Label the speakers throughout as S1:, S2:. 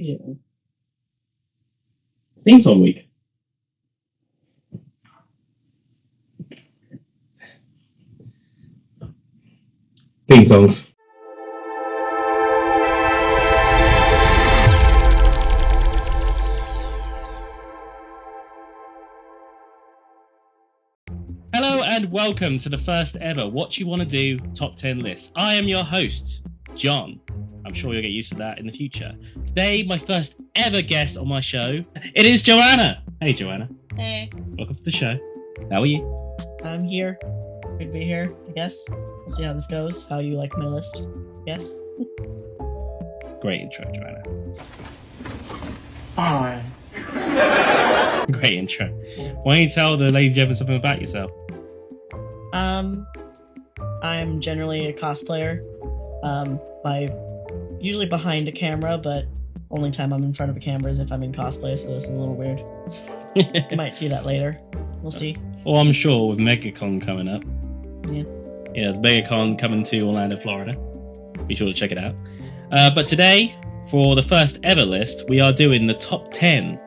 S1: you doing? Theme song week. Theme songs. Hello and welcome to the first ever What You Want to Do Top 10 list. I am your host, John. I'm sure you'll get used to that in the future. Today, my first ever guest on my show, it is Joanna. Hey, Joanna.
S2: Hey.
S1: Welcome to the show. How are you?
S2: I'm here. Good to be here, I guess. We'll see how this goes. How you like my list, yes?
S1: Great intro, Joanna.
S2: Hi.
S1: Great intro. Yeah. Why don't you tell the ladies and gentlemen something about yourself?
S2: I'm generally a cosplayer. Usually behind a camera, but only time I'm in front of a camera is if I'm in cosplay, so this is a little weird. You might see that later. We'll see.
S1: Well, I'm sure with MegaCon coming up.
S2: Yeah.
S1: Yeah, the MegaCon coming to Orlando, Florida. Be sure to check it out. But today, for the first ever list, we are doing the top 10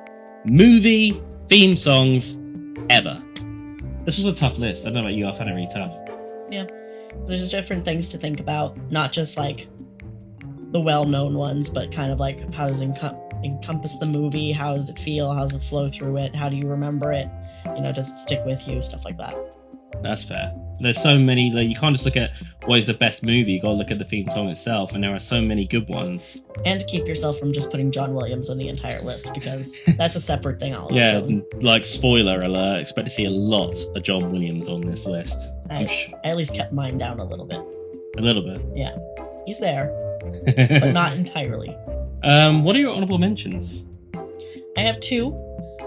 S1: movie theme songs ever. This was a tough list. I don't know about you, I found it really tough.
S2: Yeah. There's different things to think about, not just like the well-known ones, but kind of like how does it encompass the movie, how does it feel, how does it flow through it, how do you remember it, does it stick with you, stuff like that.
S1: That's fair. There's so many, you can't just look at what is the best movie, you gotta look at the theme song itself, and there are so many good ones.
S2: And to keep yourself from just putting John Williams on the entire list, because that's a separate thing.
S1: Yeah, spoiler alert, expect to see a lot of John Williams on this list.
S2: I at least kept mine down a little bit.
S1: A little bit?
S2: Yeah. He's there, but not entirely.
S1: What are your honorable mentions?
S2: I have two.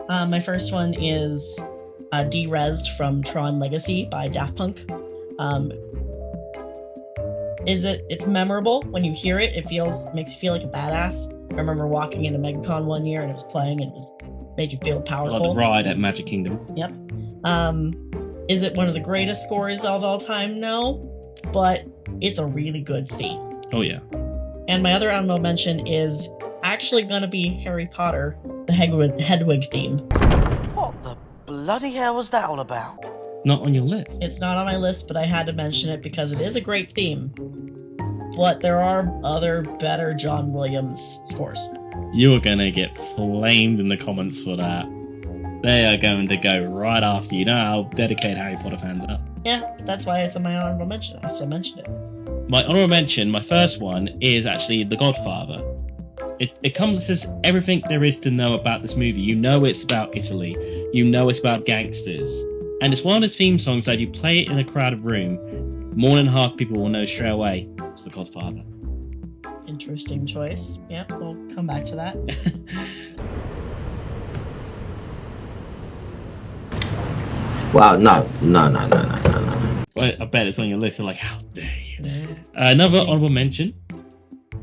S2: My first one is Derezzed from Tron Legacy by Daft Punk. It's memorable when you hear it. It makes you feel like a badass. I remember walking into MegaCon one year and it was playing and made you feel powerful.
S1: Like the ride at Magic Kingdom.
S2: Yep. Is it one of the greatest scores of all time? No, but it's a really good theme.
S1: Oh yeah.
S2: And my other honorable mention is actually gonna be Harry Potter, the Hedwig theme.
S3: What the bloody hell was that all about?
S1: Not on your list.
S2: It's not on my list, but I had to mention it because it is a great theme. But there are other better John Williams scores.
S1: You are gonna get flamed in the comments for that. They are going to go right after you. Know how dedicated Harry Potter fans are.
S2: Yeah, that's why it's on my honorable mention. I still mentioned it.
S1: My honorable mention, my first one, is actually The Godfather. It encompasses everything there is to know about this movie. You know it's about Italy. You know it's about gangsters. And it's one of those theme songs that you play it in a crowded room, more than half people will know straight away it's The Godfather.
S2: Interesting choice. Yeah, we'll come back to that.
S4: Wow, no.
S1: Well, I bet it's on your list. You're like, how dare you? Yeah. Another honorable mention,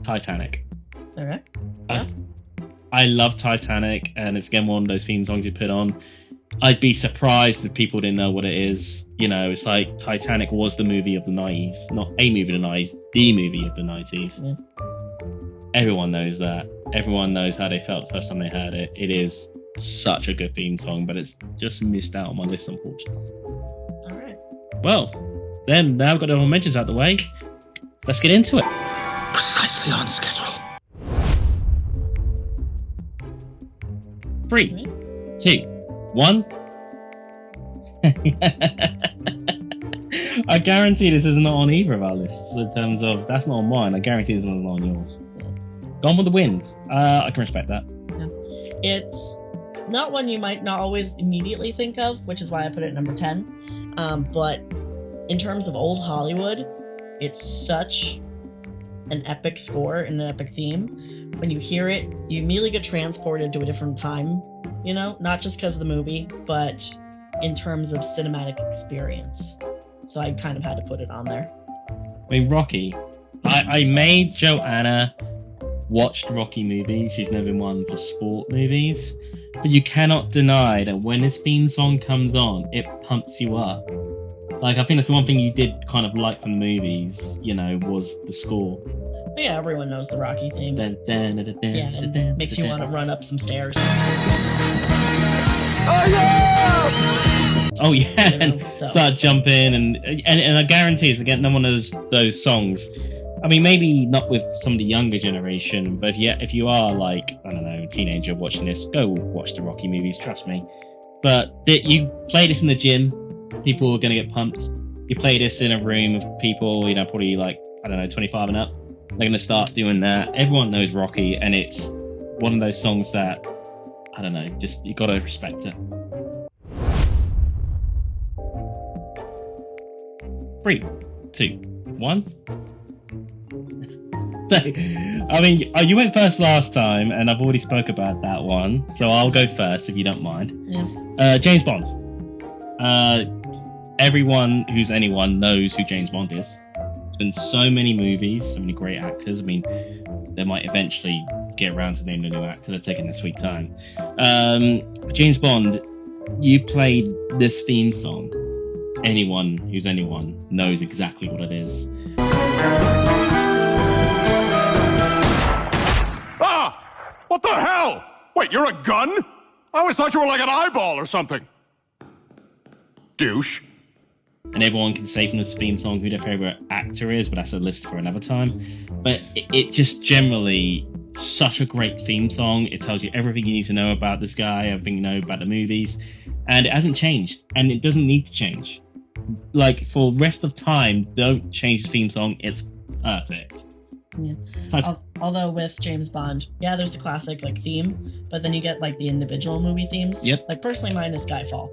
S1: Titanic.
S2: All right.
S1: I love Titanic, and it's again one of those theme songs you put on. I'd be surprised if people didn't know what it is. It's like Titanic was the movie of the 90s. Not a movie of the 90s, the movie of the 90s. Yeah. Everyone knows that. Everyone knows how they felt the first time they heard it. It is such a good theme song, but it's just missed out on my list, unfortunately.
S2: Alright.
S1: Well, then, now I've got the mentions out the way. Let's get into it.
S3: Precisely on schedule.
S1: 3, 2, 1. I guarantee this is not on either of our lists in terms of, that's not on mine. I guarantee this is not on yours. Gone with the Wind. I can respect that.
S2: Yeah. It's not one you might not always immediately think of, which is why I put it at number 10. But in terms of old Hollywood, it's such an epic score and an epic theme. When you hear it, you immediately get transported to a different time, not just because of the movie, but in terms of cinematic experience. So I kind of had to put it on there.
S1: I mean, Rocky. I made Joanna watch the Rocky movies. She's never been one for sport movies. But you cannot deny that when this theme song comes on, it pumps you up. I think that's the one thing you did kind of like from the movies, was the score.
S2: Yeah, everyone knows the Rocky theme.
S1: Dun, dun, dun, dun, dun,
S2: Yeah,
S1: dun,
S2: it
S1: dun,
S2: makes
S1: dun,
S2: you
S1: dun.
S2: want to run up some stairs.
S1: Oh yeah,
S2: You know,
S1: and
S2: so.
S1: start jumping, and I guarantee if again, no one knows those songs. I mean, maybe not with some of the younger generation, but if you are like, I don't know, a teenager watching this, go watch the Rocky movies. Trust me. But you play this in the gym, people are gonna get pumped. You play this in a room of people, probably like, I don't know, 25 and up. They're gonna start doing that. Everyone knows Rocky, and it's one of those songs that, I don't know, just you gotta respect it. 3, 2, 1. So, I mean, you went first last time, and I've already spoke about that one, so I'll go first if you don't mind.
S2: Yeah.
S1: James Bond. Everyone who's anyone knows who James Bond is. There's been so many movies, so many great actors. I mean, they might eventually get around to naming a new actor. They're taking their sweet time. James Bond, you played this theme song. Anyone who's anyone knows exactly what it is.
S5: Ah! What the hell? Wait, you're a gun? I always thought you were like an eyeball or something. Douche.
S1: And everyone can say from this theme song who their favorite actor is, but that's a list for another time. But it just generally such a great theme song. It tells you everything you need to know about this guy, everything you know about the movies, and it hasn't changed, and it doesn't need to change. Like, for rest of time, don't change the theme song. It's perfect.
S2: Yeah. Although with James Bond, yeah, there's the classic like theme, but then you get like the individual movie themes.
S1: Yep.
S2: Like personally, mine is Skyfall.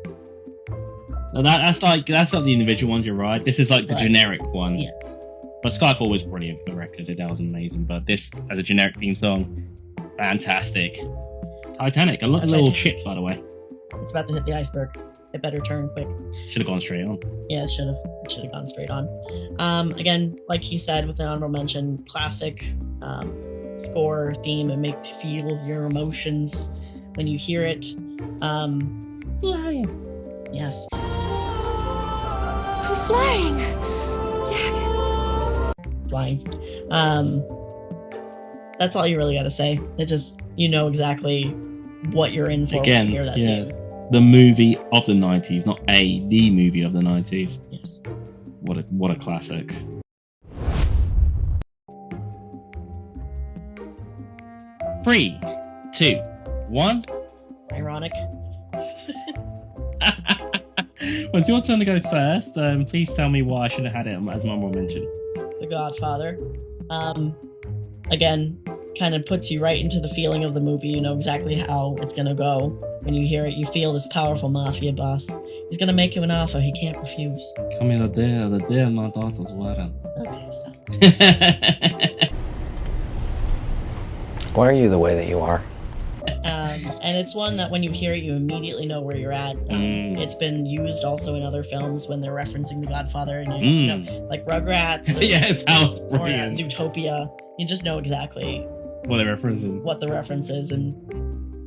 S1: Now that's not the individual ones. You're right. This is like the
S2: Right.
S1: generic one.
S2: Yes.
S1: But Skyfall was brilliant for the record. That was amazing. But this as a generic theme song, fantastic. Titanic, a little ship, by the way.
S2: It's about to hit the iceberg. It better turn quick.
S1: Should have gone straight on.
S2: Yeah, it should have. It should have gone straight on. Again, like he said, with an honorable mention, classic score theme. It makes you feel your emotions when you hear it.
S1: Flying.
S2: Yes.
S6: I'm flying! Jack!
S2: Flying. That's all you really gotta say. It just, you know exactly what you're in for
S1: Again,
S2: when you hear that
S1: yeah.
S2: theme.
S1: The movie of the 90s, not the movie of the 90s.
S2: Yes.
S1: What a classic. Three, 2, 1.
S2: Ironic.
S1: Well, it's your turn to go first. Please tell me why I should have had it as my honorable mention.
S2: The Godfather. Again, kind of puts you right into the feeling of the movie. You know exactly how it's gonna go. When you hear it, you feel this powerful mafia boss. He's gonna make you an offer he can't refuse.
S1: Come here, the day my daughter's wedding.
S2: Okay, stop.
S4: Why are you the way that you are?
S2: And it's one that when you hear it, you immediately know where you're at. It's been used also in other films when they're referencing The Godfather, and you know, like Rugrats. Or,
S1: Yes, that was
S2: or
S1: brilliant.
S2: Zootopia. You just know exactly
S1: What they're referencing.
S2: what the reference is and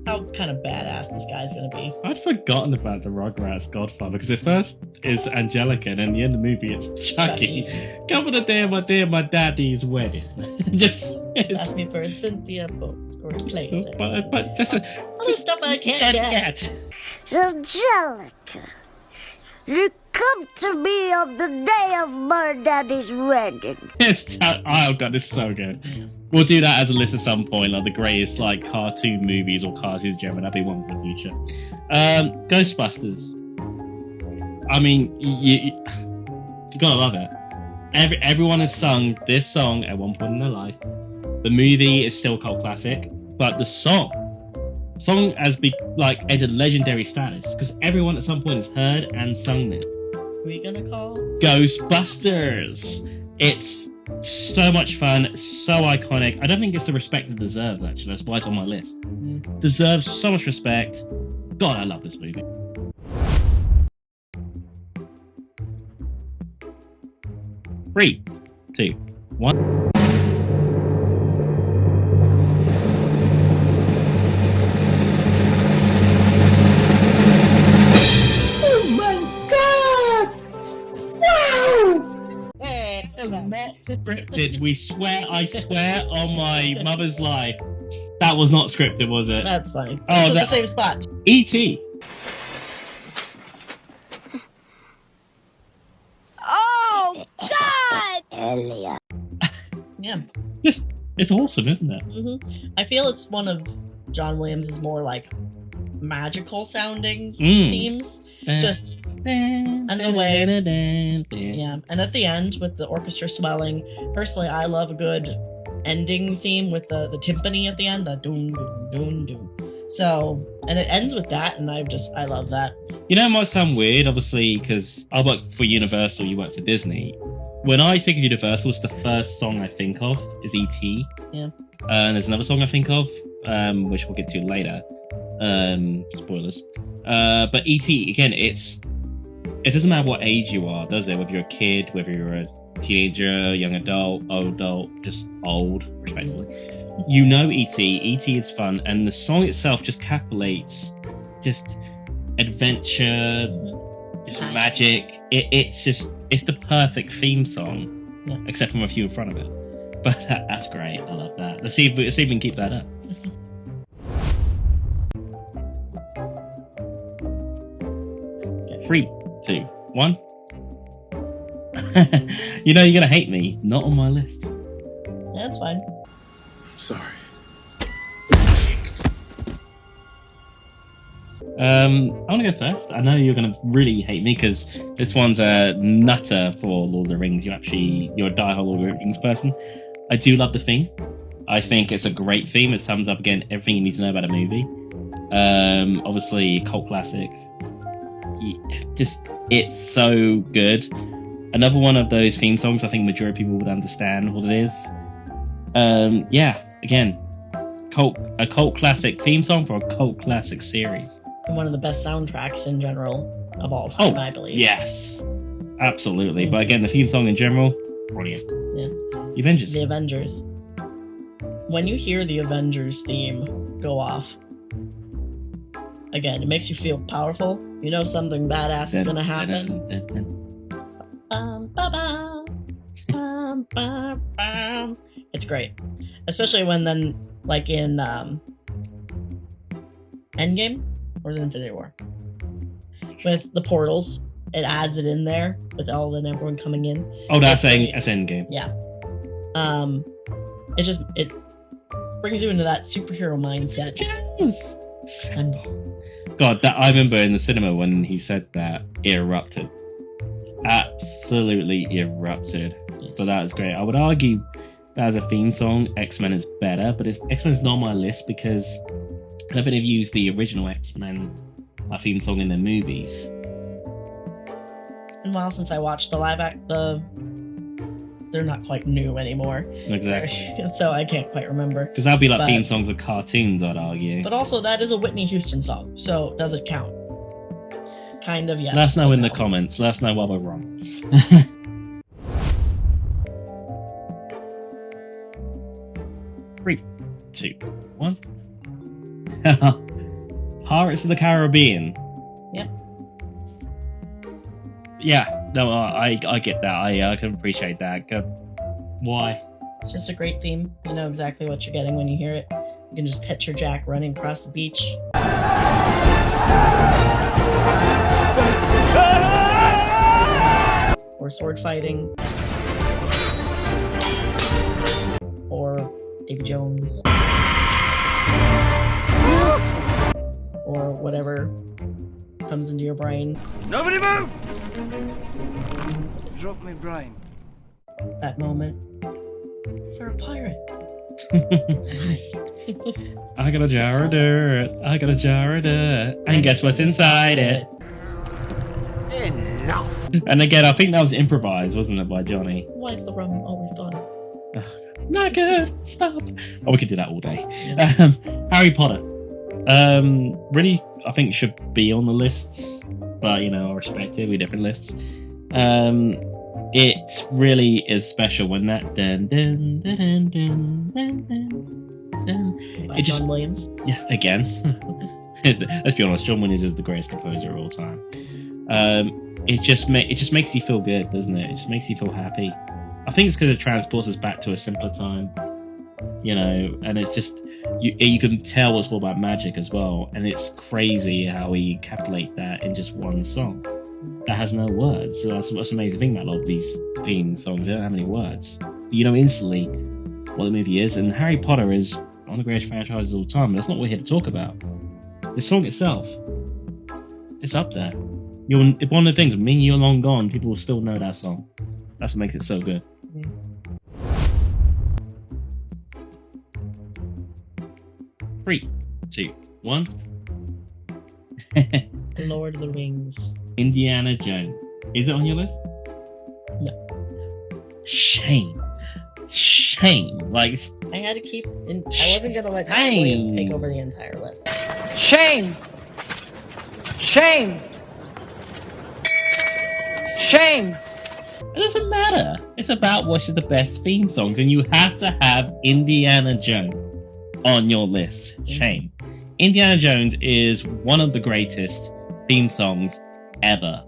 S2: how kind of badass this guy's gonna be.
S1: I'd forgotten about the Rugrats Godfather because at first it's Angelica and in the end of the movie it's Chucky. Come on the day of my daddy's wedding.
S2: Ask me for a Cynthia boat or a place.
S1: But just
S2: Other stuff I can't get.
S6: Angelica, you come to me on the day of my daddy's wedding.
S1: oh god, this is so good. We'll do that as a list at some point, like the greatest like cartoon movies or cartoons generally. That'd be one for the future. Ghostbusters. I mean, you gotta love it. Everyone has sung this song at one point in their life. The movie is still a cult classic, but the song has entered legendary status because everyone at some point has heard and sung this.
S2: Who are you gonna call?
S1: Ghostbusters. It's so much fun, so iconic. I don't think it's the respect it deserves, actually. That's why it's on my list. Deserves so much respect. God, I love this movie. Three, 2, 1.
S2: Hey, is that
S1: scripted. I swear on my mother's life. That was not scripted, was it?
S2: That's funny.
S1: Oh,
S2: It's in the same spot.
S1: E.T.
S6: Oh, God! Elliot.
S2: Yeah.
S1: Just, it's awesome, isn't it?
S2: I feel it's one of John Williams' more like magical sounding
S1: Mm.
S2: themes. Just and the way, yeah. And at the end with the orchestra swelling, personally, I love a good ending theme with the timpani at the end, the doom doom doom doom. So, and it ends with that, and I love that.
S1: You know, it might sound weird, obviously, because I work for Universal, you work for Disney. When I think of Universal, it's the first song I think of is E.T.
S2: Yeah.
S1: And there's another song I think of, which we'll get to later. Spoilers. But E.T., again, it doesn't matter what age you are, does it? Whether you're a kid, whether you're a teenager, young adult, old adult, just old, respectively. You know E.T. E.T. is fun, and the song itself just capitulates just adventure, just magic. It's the perfect theme song, except from a few in front of it. But that's great. I love that. Let's see if we can keep that up. 3, 2, 1. You know you're gonna hate me. Not on my list.
S2: Yeah, that's fine.
S5: Sorry.
S1: I want to go first. I know you're going to really hate me because this one's a nutter for Lord of the Rings. You're a diehard Lord of the Rings person. I do love the theme. I think it's a great theme. It sums up, again, everything you need to know about a movie. Obviously, cult classic. It's so good. Another one of those theme songs I think majority of people would understand what it is. Again, a cult classic theme song for a cult classic series.
S2: And one of the best soundtracks in general of all time, I believe.
S1: Yes, absolutely. But again, the theme song in general, brilliant.
S2: Yeah.
S1: The Avengers.
S2: The Avengers. When you hear the Avengers theme go off, again, it makes you feel powerful. You know something badass is gonna happen. It's great, especially when then, like in Endgame, or is it Infinity War? With the portals, it adds it in there with everyone coming in.
S1: Oh, that's Endgame.
S2: Yeah. It brings you into that superhero mindset.
S1: Yes. God, I remember in the cinema when he said that, it erupted. Absolutely erupted.
S2: Yes.
S1: But that was great. I would argue that as a theme song, X-Men is better, but X-Men is not on my list because I don't think they've used the original X-Men theme song in their movies.
S2: It's been a while since I watched the live they're not quite new anymore.
S1: Exactly.
S2: So I can't quite remember.
S1: Because that'd be like theme songs of cartoons, I'd argue.
S2: But also, that is a Whitney Houston song, so does it count? Kind of, yes.
S1: Let us know in the comments. Let us know why we're wrong. 3, 2, 1. Pirates of the Caribbean.
S2: Yep.
S1: Yeah, no, I get that. I can appreciate that. Why?
S2: It's just a great theme. You know exactly what you're getting when you hear it. You can just picture Jack running across the beach. Or sword fighting. Or Davy Jones. Or whatever comes into your brain.
S3: Nobody move! Drop me brain.
S2: That moment. You're a pirate.
S1: I got a jar of dirt. I got a jar of dirt. And guess what's inside it?
S3: Enough!
S1: And again, I think that was improvised, wasn't it, by Johnny?
S2: Why is the rum always gone?
S1: Not good. Stop. Oh, we could do that all day.
S2: Yeah.
S1: Harry Potter. Really, I think should be on the lists, but I respect it. We different lists. It really is special when that dun dun dun dun dun dun.
S2: By John Williams.
S1: Yeah, again. Let's be honest, John Williams is the greatest composer of all time. It just makes you feel good, doesn't it? It just makes you feel happy. I think it's because it transports us back to a simpler time, you know, and it's just you can tell it's all about magic as well, and it's crazy how we encapsulate that in just one song that has no words. So that's what's amazing thing about a lot of these theme songs. They don't have any words, but you know instantly what the movie is. And Harry Potter is one of the greatest franchises of all time. That's not what we're here to talk about. The song itself, it's up there. It's one of the things. Me and You're Long Gone, people will still know that song. That's what makes it so good. Three, 2, 1.
S2: Lord of the Rings.
S1: Indiana Jones. Is it on your list?
S2: No.
S1: Shame. Like,
S2: I had to keep. I wasn't gonna let Williams take over the entire list.
S7: Shame! Shame! Shame!
S1: it doesn't matter. It's about what's the best theme songs, and you have to have Indiana Jones on your list. Shame. Indiana Jones is one of the greatest theme songs ever.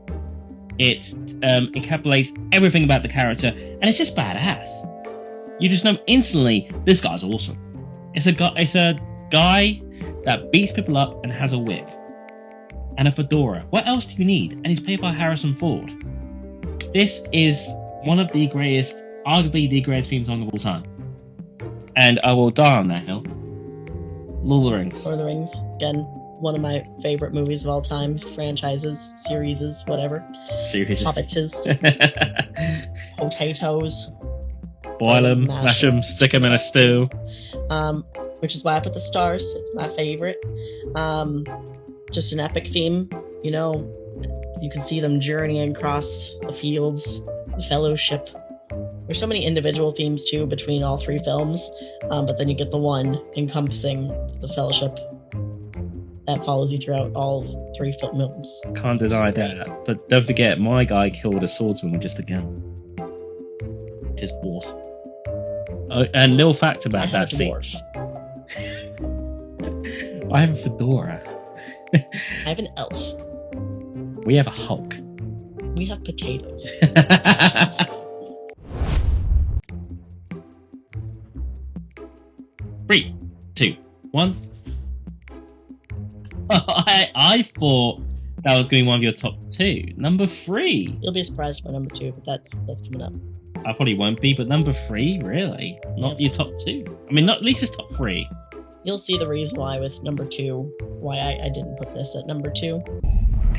S1: It encapsulates everything about the character, and it's just badass. You just know instantly this guy's awesome. It's a guy that beats people up and has a whip and a fedora. What else do you need? And he's played by Harrison Ford. This is one of the greatest, arguably the greatest theme song of all time. And I will die on that hill. Lord of the Rings.
S2: Lord of the Rings, again, one of my favorite movies of all time. Franchises, series, whatever.
S1: Series.
S2: Hobbitses. Potatoes.
S1: Boil them, mash them, stick them in a stew.
S2: Which is why I put the stars. It's my favorite. Just an epic theme, you know. You can see them journeying across the fields, the Fellowship. There's so many individual themes too between all three films, but then you get the one encompassing the Fellowship that follows you throughout all three films.
S1: Can't deny that. But don't forget, my guy killed a swordsman with just a gun. Just awesome. Oh, and little fact about that scene. I have a fedora.
S2: I have an elf.
S1: We have a Hulk.
S2: We have potatoes.
S1: 3, 2, 1. I thought that was going to be one of your top 2. Number 3.
S2: You'll be surprised by number 2, but that's coming up.
S1: I probably won't be, but number 3, really? Not your top 2? I mean, not at least it's top 3.
S2: You'll see the reason why with number 2, why I didn't put this at number 2.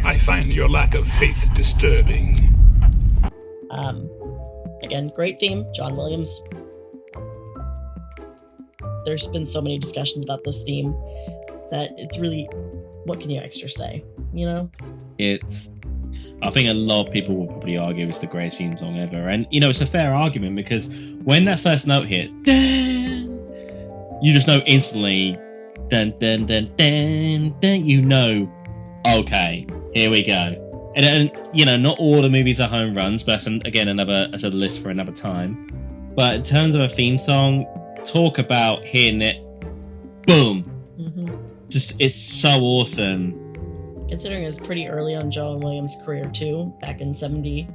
S8: I find your lack of faith disturbing.
S2: Again, great theme, John Williams. There's been so many discussions about this theme that it's really, what can you extra say, you know?
S1: I think a lot of people will probably argue it's the greatest theme song ever. And, you know, it's a fair argument because when that first note hit, dun, you just know instantly, dun, dun, dun, dun, dun, you know, okay, here we go. And you know, not all the movies are home runs, but that's, again, another list for another time. But in terms of a theme song, talk about hitting it, boom.
S2: Mm-hmm.
S1: Just, it's so awesome.
S2: Considering it's pretty early on John Williams' career too, back in the 70s,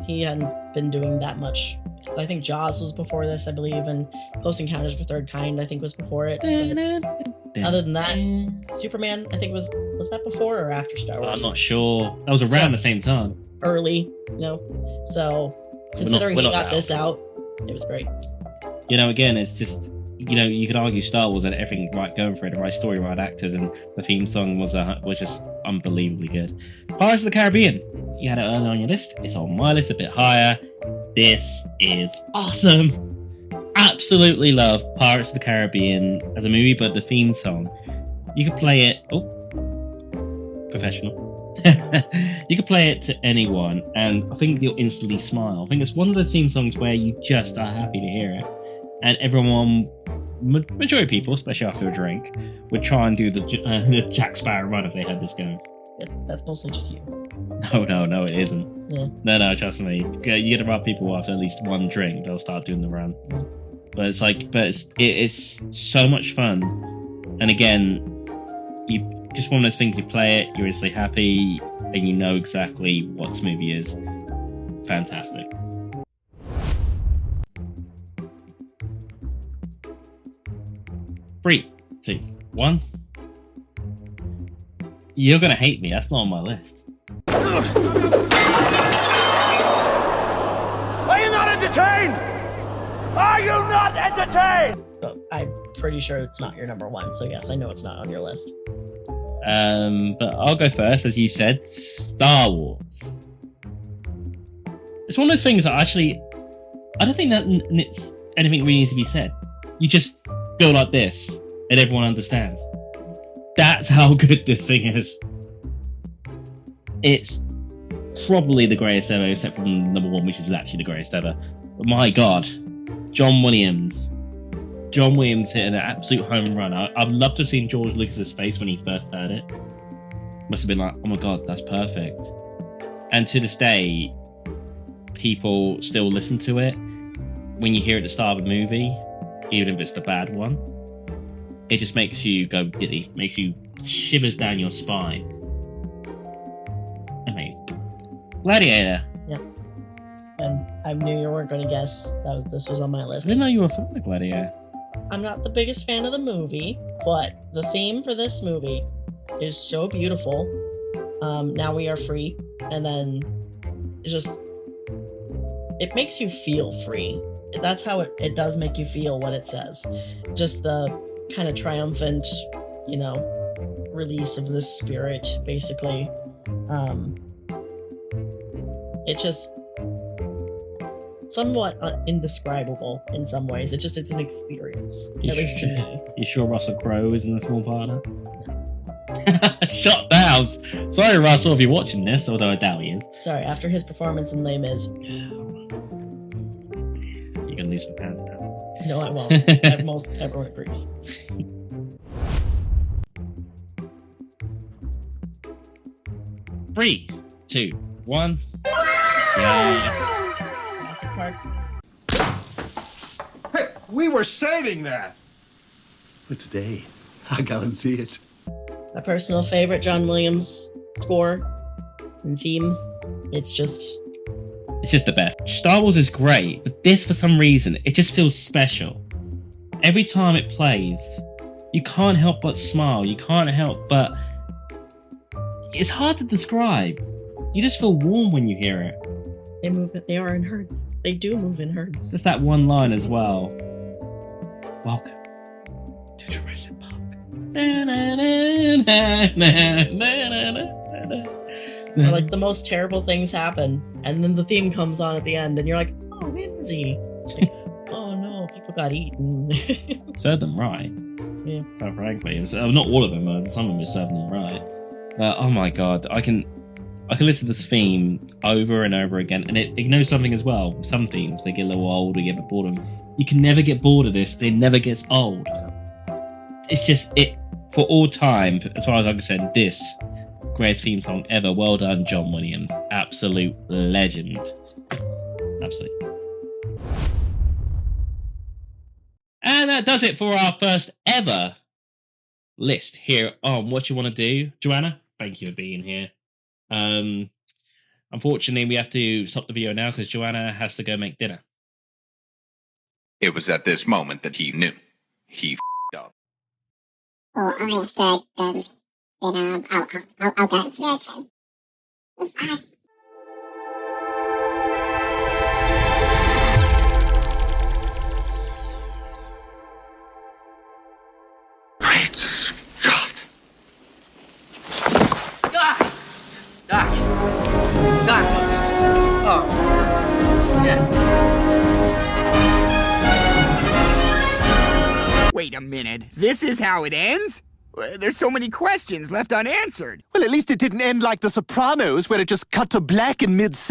S2: he hadn't been doing that much. I think Jaws was before this, I believe, and Close Encounters of the Third Kind, I think, was before it. But other than that, Superman, I think, was that before or after Star Wars?
S1: I'm not sure. That was around the same time.
S2: Early, you know. So, considering he got this out, it was great.
S1: You know, again, it's just, you know, you could argue Star Wars had everything right going for it, the right story, right actors, and the theme song was just unbelievably good. Pirates of the Caribbean, you had it earlier on your list. It's on my list, a bit higher. This is awesome. Absolutely love Pirates of the Caribbean as a movie, but the theme song, you could play it. Oh, professional. You could play it to anyone, and I think you'll instantly smile. I think it's one of those theme songs where you just are happy to hear it. And everyone, majority of people, especially after a drink, would try and do the Jack Sparrow run if they had this going.
S2: That's mostly just you.
S1: No, it isn't.
S2: Yeah.
S1: No, trust me. You get the right people after at least one drink, they'll start doing the run.
S2: Yeah.
S1: But it's so much fun. And again, you just one of those things. You play it, you're instantly happy, and you know exactly what this movie is. Fantastic. 3, 2, 1. You're gonna hate me. That's not on my list.
S5: Are you not entertained? Are you not entertained?
S2: But I'm pretty sure it's not your number 1, so yes, I know it's not on your list.
S1: But I'll go first, as you said. Star Wars. It's one of those things that actually, I don't think that anything really needs to be said. You just go like this, and everyone understands. That's how good this thing is. It's probably the greatest ever, except from number 1, which is actually the greatest ever. But my God, John Williams. John Williams hit an absolute home run. I'd love to have seen George Lucas's face when he first heard it. Must have been like, oh my God, that's perfect. And to this day, people still listen to it. When you hear it at the start of a movie, even if it's the bad one, it just makes you go giddy, makes you shivers down your spine. Amazing. Gladiator.
S2: Yep. And I knew you weren't going to guess that this was on my list.
S1: I didn't know you were a fan of Gladiator.
S2: I'm not the biggest fan of the movie, but the theme for this movie is so beautiful. Now We Are Free, and then it's just, it makes you feel free. That's how it does make you feel what it says. Just the kind of triumphant, release of this spirit, basically. It's just somewhat indescribable in some ways. It's an experience, at least to me.
S1: You sure Russell Crowe isn't a small part of that? Shut down. Sorry, Russell, if you're watching this, although I doubt he is.
S2: Sorry, after his performance in Les Mis.
S1: You're gonna lose some fans now.
S2: No, I won't. Most everyone agrees.
S1: Three, 2, 1. Yeah.
S2: Jurassic Park.
S5: Hey, we were saving that.
S9: For today, I guarantee it.
S2: My personal favorite John Williams score and theme. It's just
S1: the best. Star Wars is great, but this, for some reason, it just feels special. Every time it plays, you can't help but smile. You can't help but... It's hard to describe. You just feel warm when you hear it.
S2: They are in herds. They do move in herds.
S1: There's that one line as well. Welcome to Jurassic Park.
S2: Where, like, the most terrible things happen, and then the theme comes on at the end, and you're like, oh, whimsy. Like, oh no, people got eaten.
S1: Served them right.
S2: Yeah.
S1: Quite frankly, not all of them, but some of them served them right. Oh my God, I can listen to this theme over and over again, and it knows something as well. Some themes, they get a little old, or you get bored of them. You can never get bored of this. It never gets old. It's just, for all time, as far as I'm concerned, this greatest theme song ever. Well done, John Williams. Absolute legend. Absolutely. And that does it for our first ever list here on What You Want to Do. Joanna, thank you for being here. Unfortunately, we have to stop the video now because Joanna has to go make dinner.
S8: It was at this moment that he knew. He f***ed up.
S6: Oh, I said, I'll go. It's your turn. Bye.
S5: Great Scott.
S7: Doc, please. Oh, yes.
S10: Wait a minute. This is how it ends? There's so many questions left unanswered.
S9: Well, at least it didn't end like The Sopranos, where it just cut to black in mid-sentence.